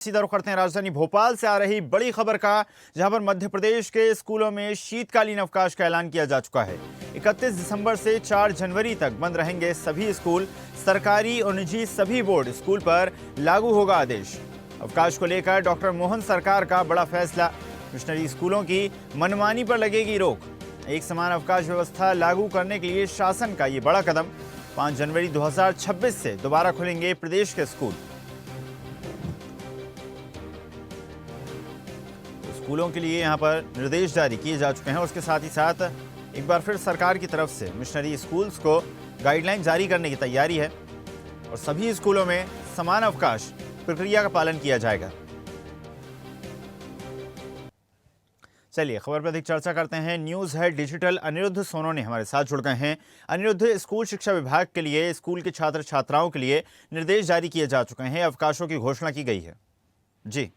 सीधा रुख करते हैं राजधानी भोपाल से आ रही बड़ी खबर का, जहां पर मध्य प्रदेश के स्कूलों में शीतकालीन अवकाश का ऐलान किया जा चुका है। 31 दिसंबर से 4 जनवरी तक बंद रहेंगे सभी स्कूल। सरकारी और निजी सभी बोर्ड स्कूल पर लागू होगा आदेश। अवकाश को लेकर डॉक्टर मोहन सरकार का बड़ा फैसला। मिशनरी स्कूलों की मनमानी पर लगेगी रोक। एक समान अवकाश व्यवस्था लागू करने के लिए शासन का ये बड़ा कदम। 5 जनवरी 2026 से दोबारा खुलेंगे प्रदेश के स्कूल। स्कूलों के लिए यहां पर निर्देश जारी किए जा चुके हैं। उसके साथ ही साथ एक बार फिर सरकार की तरफ से मिशनरी स्कूल्स को गाइडलाइन जारी करने की तैयारी है और सभी स्कूलों में समान अवकाश प्रक्रिया का पालन किया जाएगा। चलिए खबर पर अधिक चर्चा करते हैं। न्यूज़ है डिजिटल अनिरुद्ध सोनोनी हमारे साथ जुड़ गए हैं। अनिरुद्ध, स्कूल शिक्षा विभाग के लिए स्कूल के छात्र छात्राओं के लिए निर्देश जारी किए जा चुके हैं, अवकाशों की घोषणा की गई है। जी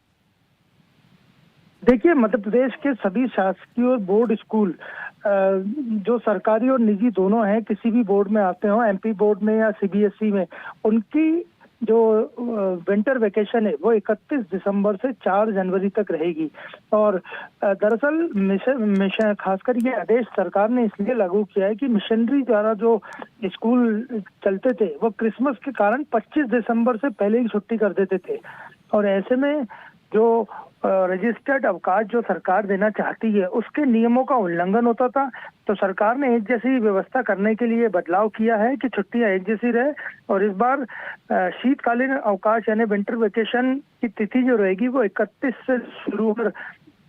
देखिए, मध्य प्रदेश के सभी शासकीय और बोर्ड स्कूल जो सरकारी और निजी दोनों हैं, किसी भी बोर्ड में आते हो, एमपी बोर्ड में या सीबीएसई में, उनकी जो विंटर वेकेशन है वो 31 दिसंबर से 4 जनवरी तक रहेगी। और दरअसल मिशन खासकर ये आदेश सरकार ने इसलिए लागू किया है कि मिशनरी द्वारा जो स्कूल चलते थे वो क्रिसमस के कारण 25 दिसंबर से पहले ही छुट्टी कर देते थे, और ऐसे में जो रजिस्टर्ड अवकाश जो सरकार देना चाहती है उसके नियमों का उल्लंघन होता था। तो सरकार ने एक जैसी व्यवस्था करने के लिए बदलाव किया है कि छुट्टियां एक जैसी रहे। और इस बार शीतकालीन अवकाश यानी विंटर वेकेशन की तिथि जो रहेगी वो 31 से शुरू होकर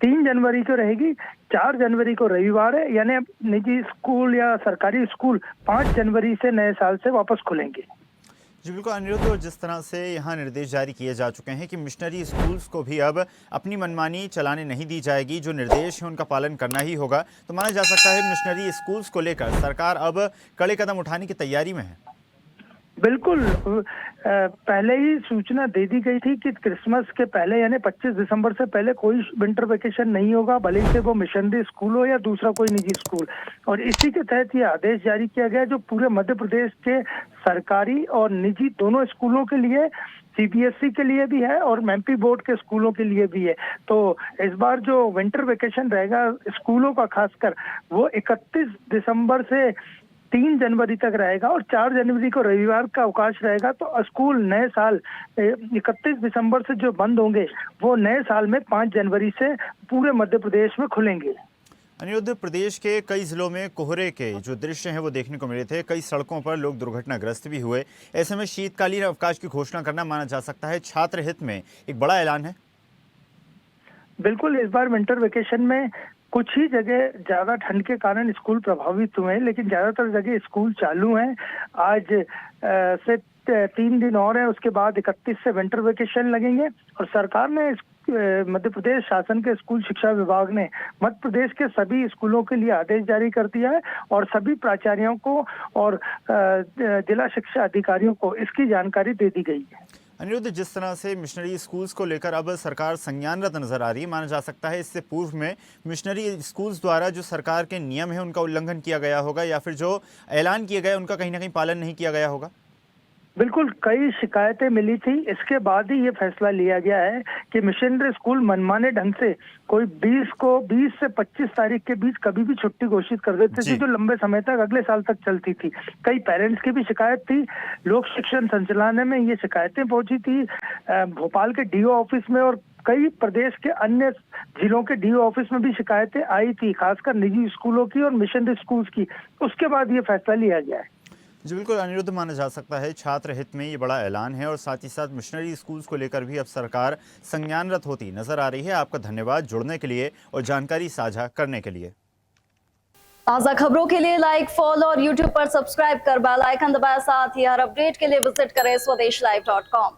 3 जनवरी को रहेगी। 4 जनवरी को रविवार है, यानी निजी स्कूल या सरकारी स्कूल 5 जनवरी से नए साल से वापस खुलेंगे। जी बिल्कुल अनिरुद्ध, और जिस तरह से यहाँ निर्देश जारी किए जा चुके हैं कि मिशनरी स्कूल्स को भी अब अपनी मनमानी चलाने नहीं दी जाएगी, जो निर्देश है उनका पालन करना ही होगा, तो माना जा सकता है मिशनरी स्कूल्स को लेकर सरकार अब कड़े कदम उठाने की तैयारी में है। बिल्कुल, पहले ही सूचना दे दी गई थी कि क्रिसमस के पहले यानी 25 दिसंबर से पहले कोई विंटर वेकेशन नहीं होगा, भले से वो मिशनरी स्कूल हो या दूसरा कोई निजी स्कूल। और इसी के तहत ये आदेश जारी किया गया जो पूरे मध्य प्रदेश के सरकारी और निजी दोनों स्कूलों के लिए, सीबीएसई के लिए भी है और एमपी बोर्ड के स्कूलों के लिए भी है। तो इस बार जो विंटर वेकेशन रहेगा स्कूलों का खासकर, वो 31 दिसंबर से 3 जनवरी तक रहेगा और 4 जनवरी को रविवार का अवकाश रहेगा। तो स्कूल नए साल 31 दिसंबर से जो बंद होंगे वो नए साल में 5 जनवरी से पूरे मध्य प्रदेश में खुलेंगे। अनिरुद्ध, प्रदेश के कई जिलों में कोहरे के जो दृश्य हैं वो देखने को मिले थे। कई सड़कों पर लोग दुर्घटनाग्रस्त भी हुए। ऐसे में शीतकालीन अवकाश की घोषणा करना माना जा सकता है छात्र हित में एक बड़ा ऐलान है। बिल्कुल, इस बार विंटर वेकेशन में कुछ ही जगह ज्यादा ठंड के कारण स्कूल प्रभावित हुए हैं, लेकिन ज्यादातर जगह स्कूल चालू हैं। आज से 3 दिन और है, उसके बाद 31 से विंटर वेकेशन लगेंगे। और सरकार ने मध्य प्रदेश शासन के स्कूल शिक्षा विभाग ने मध्य प्रदेश के सभी स्कूलों के लिए आदेश जारी कर दिया है और सभी प्राचार्यों को और जिला शिक्षा अधिकारियों को इसकी जानकारी दे दी गई है। अनिरुद्ध, जिस तरह से मिशनरी स्कूल्स को लेकर अब सरकार संज्ञानरत नजर आ रही है, माना जा सकता है इससे पूर्व में मिशनरी स्कूल्स द्वारा जो सरकार के नियम है उनका उल्लंघन किया गया होगा या फिर जो ऐलान किया गया उनका कहीं ना कहीं पालन नहीं किया गया होगा। बिल्कुल, कई शिकायतें मिली थी, इसके बाद ही ये फैसला लिया गया है कि मिशनरी स्कूल मनमाने ढंग से कोई 20 से 25 तारीख के बीच कभी भी छुट्टी घोषित कर देते थे, जो लंबे समय तक अगले साल तक चलती थी। कई पेरेंट्स की भी शिकायत थी, लोक शिक्षण संचालनालय में ये शिकायतें पहुंची थी, भोपाल के डीओ ऑफिस में और कई प्रदेश के अन्य जिलों के डीओ ऑफिस में भी शिकायतें आई थी, खासकर निजी स्कूलों की और मिशनरी स्कूल्स की। उसके बाद ये फैसला लिया गया है। जी बिल्कुल अनिरुद्ध, माना जा सकता है छात्र हित में ये बड़ा ऐलान है और साथ ही साथ मिशनरी स्कूल्स को लेकर भी अब सरकार संज्ञानरत होती नजर आ रही है। आपका धन्यवाद जुड़ने के लिए और जानकारी साझा करने के लिए। ताज़ा खबरों के लिए लाइक, फॉलो और यूट्यूब पर सब्सक्राइब कर बेल आइकन दबाएं। साथ ही हर अपडेट के लिए विजिट करें swedeshlive.com।